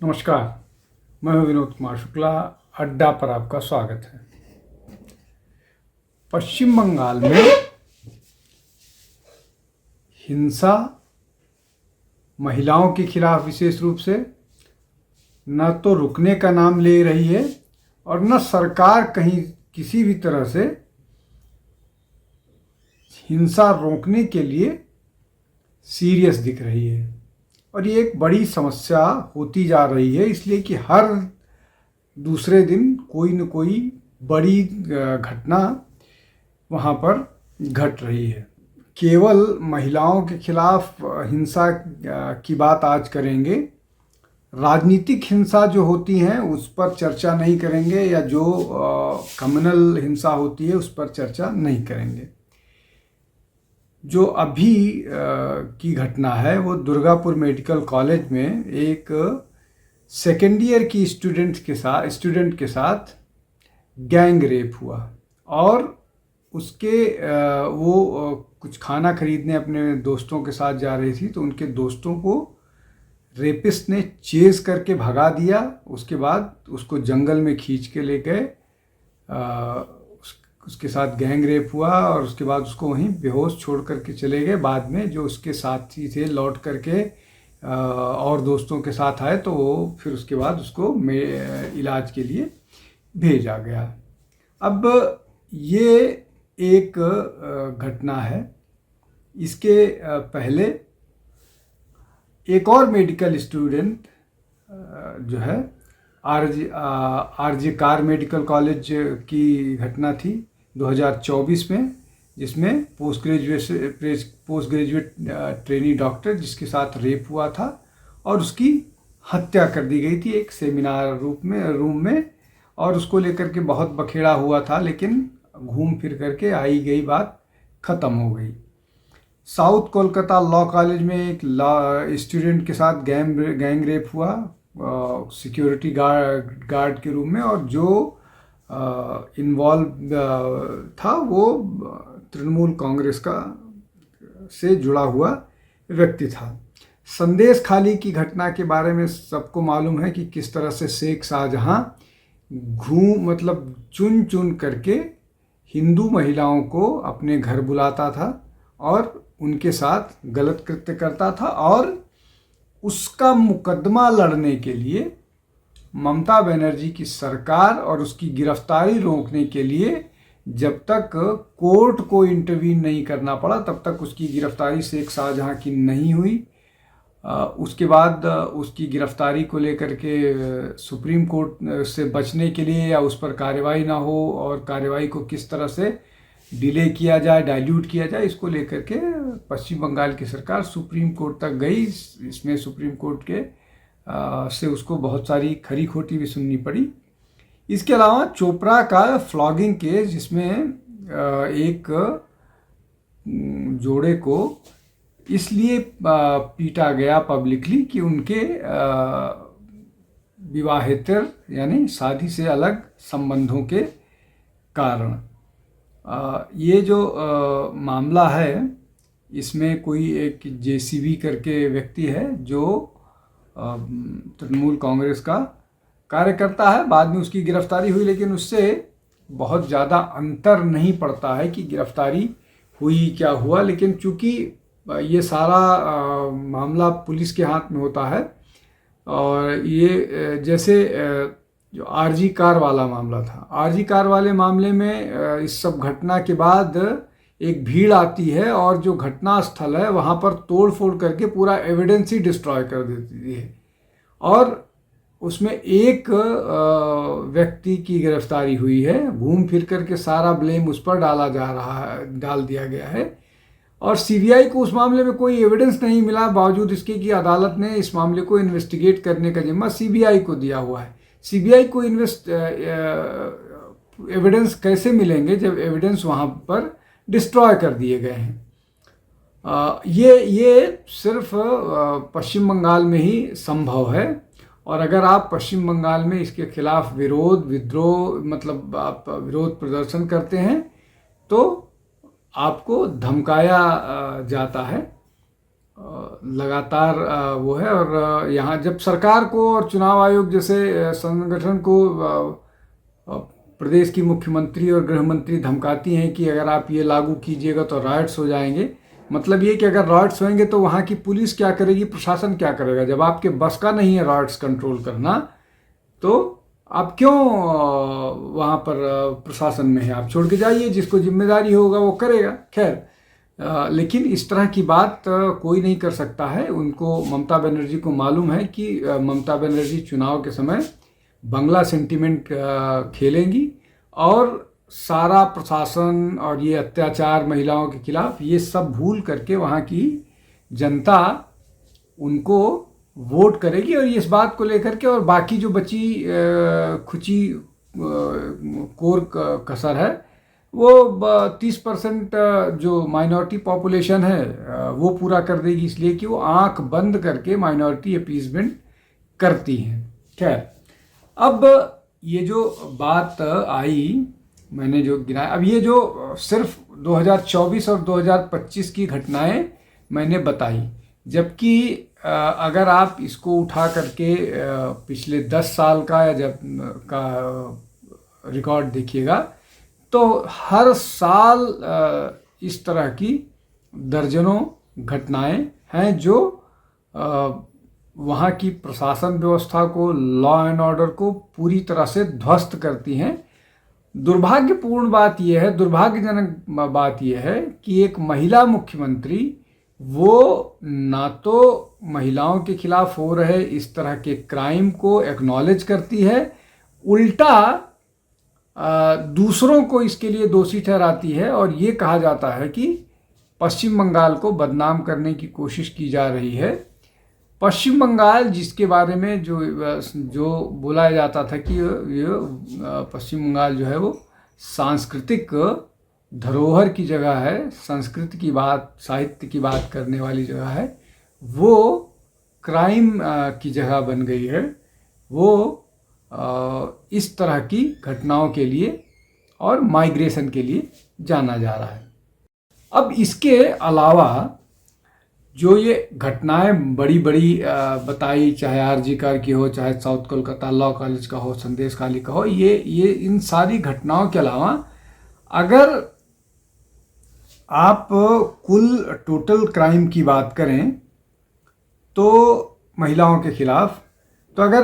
नमस्कार, मैं हूं विनोद कुमार शुक्ला। अड्डा पर आपका स्वागत है। पश्चिम बंगाल में हिंसा महिलाओं के खिलाफ विशेष रूप से न तो रुकने का नाम ले रही है और न सरकार कहीं किसी भी तरह से हिंसा रोकने के लिए सीरियस दिख रही है। और ये एक बड़ी समस्या होती जा रही है, इसलिए कि हर दूसरे दिन कोई न कोई बड़ी घटना वहाँ पर घट रही है। केवल महिलाओं के खिलाफ हिंसा की बात आज करेंगे। राजनीतिक हिंसा जो होती हैं उस पर चर्चा नहीं करेंगे, या जो कम्युनल हिंसा होती है उस पर चर्चा नहीं करेंगे। जो अभी की घटना है वो दुर्गापुर मेडिकल कॉलेज में एक सेकेंड ईयर की स्टूडेंट के साथ गैंग रेप हुआ। और उसके वो कुछ खाना खरीदने अपने दोस्तों के साथ जा रही थी, तो उनके दोस्तों को रेपिस्ट ने चेज करके भगा दिया। उसके बाद उसको जंगल में खींच के ले गए, उसके साथ गैंग रेप हुआ और उसके बाद उसको वहीं बेहोश छोड़ करके चले गए। बाद में जो उसके साथी थे लौट करके और दोस्तोों के साथ आए, तो वो फिर उसके बाद उसको इलाज के लिए भेजा गया। अब ये एक घटना है। इसके पहले एक और मेडिकल स्टूडेंट जो है आरजे कार मेडिकल कॉलेज की घटना थी 2024 में, जिसमें पोस्ट ग्रेजुएट ट्रेनी डॉक्टर जिसके साथ रेप हुआ था और उसकी हत्या कर दी गई थी एक सेमिनार रूम में। और उसको लेकर के बहुत बखेड़ा हुआ था, लेकिन घूम फिर करके आई गई बात ख़त्म हो गई। साउथ कोलकाता लॉ कॉलेज में एक स्टूडेंट के साथ गैंग रेप हुआ सिक्योरिटी गार्ड के रूम में, और जो इन्वॉल्व था वो तृणमूल कांग्रेस से जुड़ा हुआ व्यक्ति था। संदेश खाली की घटना के बारे में सबको मालूम है कि किस तरह से शेख शाहजहां चुन चुन करके हिंदू महिलाओं को अपने घर बुलाता था और उनके साथ गलत कृत्य करता था। और उसका मुकदमा लड़ने के लिए ममता बनर्जी की सरकार और उसकी गिरफ्तारी रोकने के लिए जब तक कोर्ट को इंटरवीन नहीं करना पड़ा, तब तक उसकी गिरफ्तारी शेख शाहजहां की नहीं हुई। उसके बाद उसकी गिरफ्तारी को लेकर के सुप्रीम कोर्ट से बचने के लिए या उस पर कार्रवाई ना हो और कार्रवाई को किस तरह से डिले किया जाए, डाइल्यूट किया जाए, इसको लेकर के पश्चिम बंगाल की सरकार सुप्रीम कोर्ट तक गई। इसमें सुप्रीम कोर्ट के से उसको बहुत सारी खरी खोटी भी सुननी पड़ी। इसके अलावा चोपड़ा का फ्लॉगिंग केस, जिसमें एक जोड़े को इसलिए पीटा गया पब्लिकली कि उनके विवाहेतर यानी शादी से अलग संबंधों के कारण। ये जो मामला है, इसमें कोई एक जेसीबी करके व्यक्ति है जो तृणमूल कांग्रेस का कार्यकर्ता है। बाद में उसकी गिरफ्तारी हुई, लेकिन उससे बहुत ज़्यादा अंतर नहीं पड़ता है कि गिरफ्तारी हुई क्या हुआ। लेकिन चूँकि ये सारा मामला पुलिस के हाथ में होता है, और ये जैसे जो आरजी कार वाला मामला था, आरजी कार वाले मामले में इस सब घटना के बाद एक भीड़ आती है और जो घटना स्थल है वहाँ पर तोड़ फोड़ करके पूरा एविडेंस ही डिस्ट्रॉय कर देती है। और उसमें एक व्यक्ति की गिरफ्तारी हुई है। घूम फिर करके सारा ब्लेम उस पर डाल दिया गया है। और सीबीआई को उस मामले में कोई एविडेंस नहीं मिला, बावजूद इसके कि अदालत ने इस मामले को इन्वेस्टिगेट करने का जिम्मा सीबीआई को दिया हुआ है। सीबीआई को एविडेंस कैसे मिलेंगे जब एविडेंस वहाँ पर डिस्ट्रॉय कर दिए गए हैं। ये सिर्फ पश्चिम बंगाल में ही संभव है। और अगर आप पश्चिम बंगाल में इसके खिलाफ आप विरोध प्रदर्शन करते हैं तो आपको धमकाया जाता है। लगातार वो है। और यहाँ जब सरकार को और चुनाव आयोग जैसे संगठन को प्रदेश की मुख्यमंत्री और गृह मंत्री धमकाती हैं कि अगर आप ये लागू कीजिएगा तो राइट्स हो जाएंगे, मतलब ये कि अगर राइट्स होंगे तो वहाँ की पुलिस क्या करेगी, प्रशासन क्या करेगा। जब आपके बस का नहीं है राइट्स कंट्रोल करना, तो आप क्यों वहाँ पर प्रशासन में है, आप छोड़ के जाइए, जिसको जिम्मेदारी होगा वो करेगा। खैर, लेकिन इस तरह की बात कोई नहीं कर सकता है। उनको, ममता बनर्जी को मालूम है कि ममता बनर्जी चुनाव के समय बंगला सेंटिमेंट खेलेंगी और सारा प्रशासन और ये अत्याचार महिलाओं के खिलाफ ये सब भूल करके वहाँ की जनता उनको वोट करेगी। और इस बात को लेकर के, और बाकी जो बची खुची कोर कसर है, वो 30% जो माइनॉरिटी पॉपुलेशन है वो पूरा कर देगी, इसलिए कि वो आंख बंद करके माइनॉरिटी अपीसमेंट करती हैं। खैर, अब ये जो बात आई, मैंने जो गिनाया, अब ये जो सिर्फ 2024 और 2025 की घटनाएं मैंने बताई, जबकि अगर आप इसको उठा करके पिछले 10 साल का या जब का रिकॉर्ड देखिएगा, तो हर साल इस तरह की दर्जनों घटनाएं हैं जो वहाँ की प्रशासन व्यवस्था को, लॉ एंड ऑर्डर को पूरी तरह से ध्वस्त करती हैं। दुर्भाग्यपूर्ण बात यह है, दुर्भाग्यजनक बात यह है कि एक महिला मुख्यमंत्री, वो ना तो महिलाओं के खिलाफ हो रहे इस तरह के क्राइम को एक्नॉलेज करती है, उल्टा दूसरों को इसके लिए दोषी ठहराती है। और ये कहा जाता है कि पश्चिम बंगाल को बदनाम करने की कोशिश की जा रही है। पश्चिम बंगाल, जिसके बारे में जो बोला जाता था कि ये पश्चिम बंगाल जो है वो सांस्कृतिक धरोहर की जगह है, संस्कृति की बात, साहित्य की बात करने वाली जगह है, वो क्राइम की जगह बन गई है। वो इस तरह की घटनाओं के लिए और माइग्रेशन के लिए जाना जा रहा है। अब इसके अलावा जो ये घटनाएं बड़ी बड़ी बताई, चाहे आरजी कार की हो, चाहे साउथ कोलकाता लॉ कॉलेज का हो, संदेश खाली का हो, ये इन सारी घटनाओं के अलावा अगर आप कुल टोटल क्राइम की बात करें तो महिलाओं के खिलाफ, तो अगर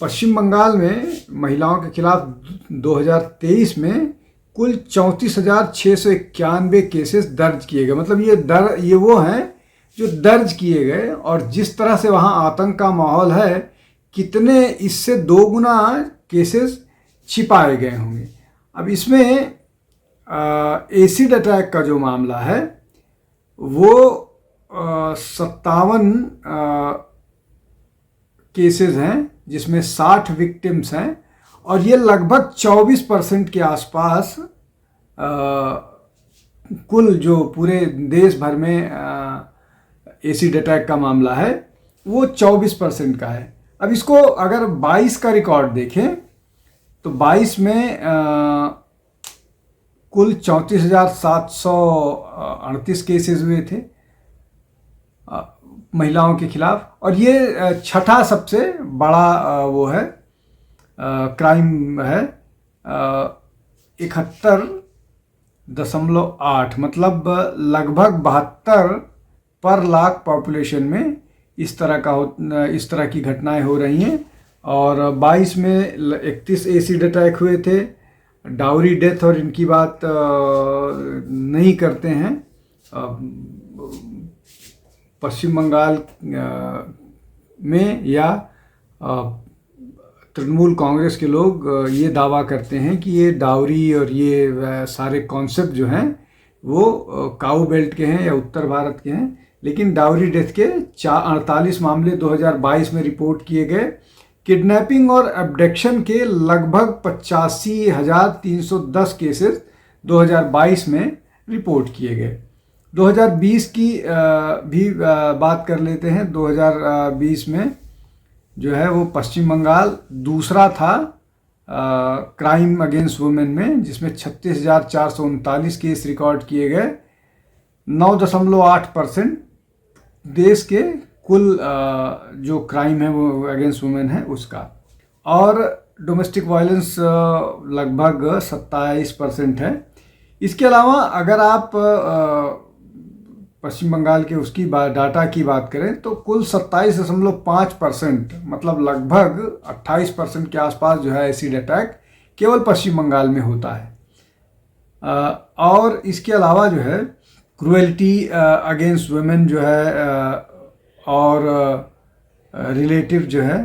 पश्चिम बंगाल में महिलाओं के खिलाफ 2023 में कुल 34,691 केसेस दर्ज किए गए, मतलब ये वो हैं जो दर्ज किए गए। और जिस तरह से वहाँ आतंक का माहौल है, कितने इससे 2 गुना केसेस छिपाए गए होंगे। अब इसमें एसिड अटैक का जो मामला है वो 57 केसेस हैं, जिसमें 60 विक्टिम्स हैं, और ये लगभग 24% के आसपास कुल जो पूरे देश भर में एसिड अटैक का मामला है वो 24% का है। अब इसको अगर 22 का रिकॉर्ड देखें तो 22 में कुल 34,738 केसेस हुए थे महिलाओं के खिलाफ, और ये छठा सबसे बड़ा वो है क्राइम है। 71.8, मतलब लगभग 72 पर लाख पॉपुलेशन में इस तरह की घटनाएं हो रही हैं। और 22 में 31 एसिड अटैक हुए थे। डाउरी डेथ और इनकी बात नहीं करते हैं। पश्चिम बंगाल में या तृणमूल कांग्रेस के लोग ये दावा करते हैं कि ये डाउरी और ये सारे कॉन्सेप्ट जो हैं वो काऊ बेल्ट के हैं या उत्तर भारत के हैं, लेकिन डाउरी डेथ के 48 मामले 2022 में रिपोर्ट किए गए। किडनैपिंग और अब्डक्शन के लगभग 85,310 केसेस 2022 में रिपोर्ट किए गए। 2020 की भी बात कर लेते हैं। 2020 में जो है वो पश्चिम बंगाल दूसरा था क्राइम अगेंस्ट वुमेन में, जिसमें 36,439 केस रिकॉर्ड किए गए। 9.8% देश के कुल जो क्राइम है वो अगेंस्ट वुमेन है उसका। और डोमेस्टिक वायलेंस लगभग 27% है। इसके अलावा अगर आप पश्चिम बंगाल के उसकी डाटा की बात करें तो कुल 27.5%, मतलब लगभग 28% के आसपास जो है एसिड अटैक केवल पश्चिम बंगाल में होता है। और इसके अलावा जो है क्रुएल्टी अगेंस्ट वुमेन जो है और रिलेटिव जो है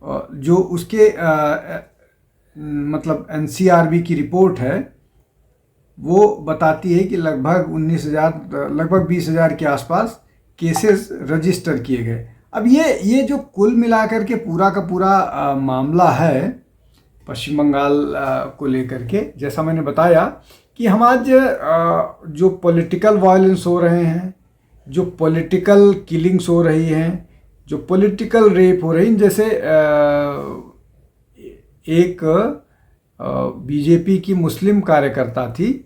जो उसके मतलब एनसीआरबी की रिपोर्ट है वो बताती है कि लगभग 20,000 के आसपास केसेस रजिस्टर किए गए। अब ये जो कुल मिलाकर के पूरा का पूरा मामला है पश्चिम बंगाल को लेकर के, जैसा मैंने बताया कि हम आज जो पॉलिटिकल वायलेंस हो रहे हैं, जो पॉलिटिकल किलिंग्स हो रही हैं, जो पॉलिटिकल रेप हो रही हैं, जैसे एक बीजेपी की मुस्लिम कार्यकर्ता थी,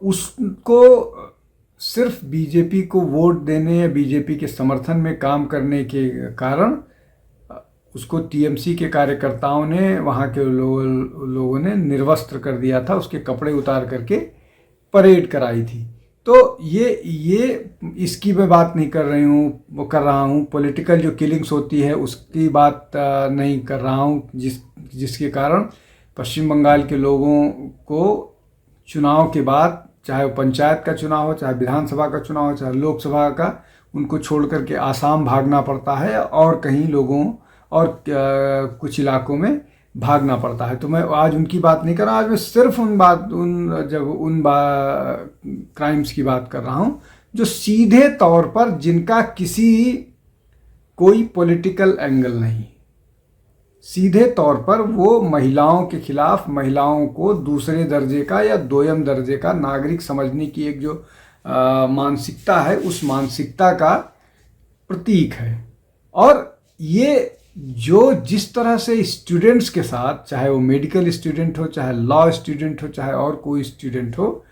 उसको सिर्फ बीजेपी को वोट देने या बीजेपी के समर्थन में काम करने के कारण उसको टीएमसी के कार्यकर्ताओं ने, वहाँ के लोगों ने निर्वस्त्र कर दिया था, उसके कपड़े उतार करके परेड कराई थी। तो ये इसकी मैं बात नहीं कर रहा हूँ पॉलिटिकल जो किलिंग्स होती है उसकी बात नहीं कर रहा हूँ, जिसके कारण पश्चिम बंगाल के लोगों को चुनाव के बाद, चाहे वो पंचायत का चुनाव हो, चाहे विधानसभा का चुनाव हो, चाहे लोकसभा का, उनको छोड़ करके आसाम भागना पड़ता है और कहीं लोगों और कुछ इलाकों में भागना पड़ता है। तो मैं आज उनकी बात नहीं कर रहा, आज मैं सिर्फ उन क्राइम्स की बात कर रहा हूँ जो सीधे तौर पर जिनका कोई पॉलिटिकल एंगल नहीं, सीधे तौर पर वो महिलाओं के खिलाफ, महिलाओं को दूसरे दर्जे का या दोयम दर्जे का नागरिक समझने की एक जो मानसिकता है, उस मानसिकता का प्रतीक है। और ये जो जिस तरह से स्टूडेंट्स के साथ, चाहे वो मेडिकल स्टूडेंट हो, चाहे लॉ स्टूडेंट हो, चाहे और कोई स्टूडेंट हो,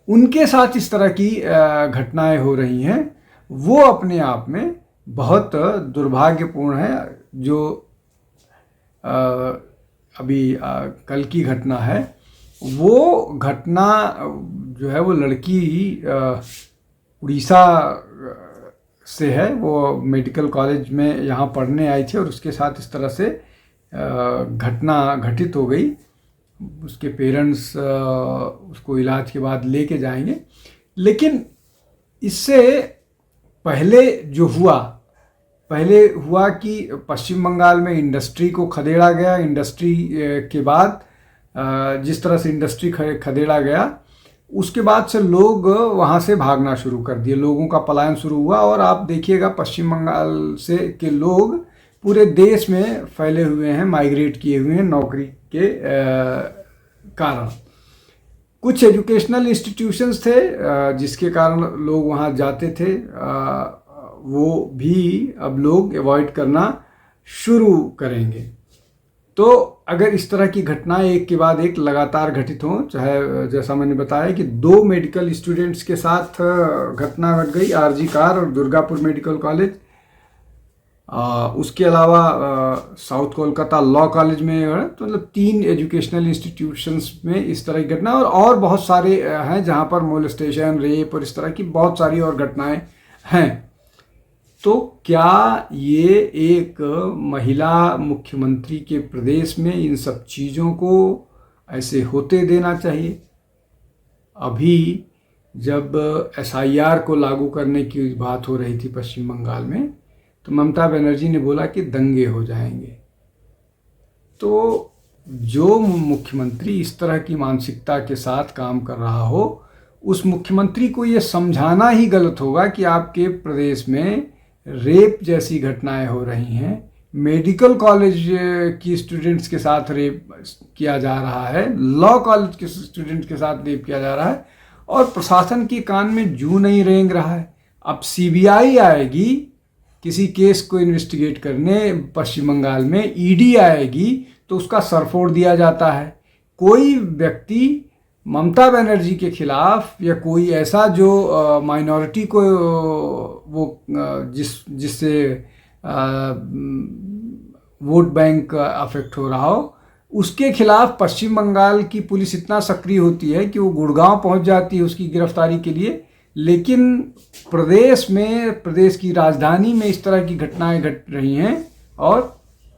उनके साथ इस तरह की घटनाएं हो रही हैं, वो अपने आप में बहुत दुर्भाग्यपूर्ण है। जो अभी कल की घटना है, वो घटना जो है वो लड़की उड़ीसा से है, वो मेडिकल कॉलेज में यहाँ पढ़ने आई थी और उसके साथ इस तरह से घटना घटित हो गई। उसके पेरेंट्स उसको इलाज के बाद लेके जाएंगे, लेकिन इससे पहले हुआ कि पश्चिम बंगाल में इंडस्ट्री को खदेड़ा गया। इंडस्ट्री के बाद जिस तरह से इंडस्ट्री खदेड़ा गया, उसके बाद से लोग वहाँ से भागना शुरू कर दिए, लोगों का पलायन शुरू हुआ। और आप देखिएगा पश्चिम बंगाल से के लोग पूरे देश में फैले हुए हैं, माइग्रेट किए हुए हैं नौकरी के कारण। कुछ एजुकेशनल इंस्टीट्यूशंस थे जिसके कारण लोग वहाँ जाते थे, वो भी अब लोग अवॉइड करना शुरू करेंगे। तो अगर इस तरह की घटनाएं एक के बाद एक लगातार घटित हों, चाहे जैसा मैंने बताया कि 2 मेडिकल स्टूडेंट्स के साथ घटना घट गई, आरजी कार और दुर्गापुर मेडिकल कॉलेज, उसके अलावा साउथ कोलकाता लॉ कॉलेज में, तो मतलब 3 एजुकेशनल इंस्टीट्यूशंस में इस तरह की घटना, और बहुत सारे हैं जहां पर मोलेस्टेशन, रेप और इस तरह की बहुत सारी और घटनाएं हैं। तो क्या ये एक महिला मुख्यमंत्री के प्रदेश में इन सब चीज़ों को ऐसे होते देना चाहिए? अभी जब एसआईआर को लागू करने की बात हो रही थी पश्चिम बंगाल में, तो ममता बनर्जी ने बोला कि दंगे हो जाएंगे। तो जो मुख्यमंत्री इस तरह की मानसिकता के साथ काम कर रहा हो, उस मुख्यमंत्री को ये समझाना ही गलत होगा कि आपके प्रदेश में रेप जैसी घटनाएं हो रही हैं, मेडिकल कॉलेज की स्टूडेंट्स के साथ रेप किया जा रहा है, लॉ कॉलेज के स्टूडेंट्स के साथ रेप किया जा रहा है, और प्रशासन के कान में जूं नहीं रेंग रहा है। अब सीबीआई आएगी किसी केस को इन्वेस्टिगेट करने पश्चिम बंगाल में, ईडी आएगी तो उसका सरफोड़ दिया जाता है। कोई व्यक्ति ममता बनर्जी के खिलाफ या कोई ऐसा जो माइनॉरिटी को वो जिससे वोट बैंक अफेक्ट हो रहा हो, उसके खिलाफ पश्चिम बंगाल की पुलिस इतना सक्रिय होती है कि वो गुड़गांव पहुंच जाती है उसकी गिरफ्तारी के लिए। लेकिन प्रदेश में, प्रदेश की राजधानी में इस तरह की घटनाएं घट रही हैं और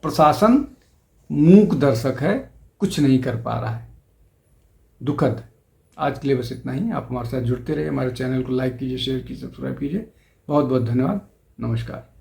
प्रशासन मूक दर्शक है, कुछ नहीं कर पा रहा है। दुखद। आज के लिए बस इतना ही। आप हमारे साथ जुड़ते रहिए, हमारे चैनल को लाइक कीजिए, शेयर कीजिए, सब्सक्राइब कीजिए। बहुत बहुत धन्यवाद। नमस्कार।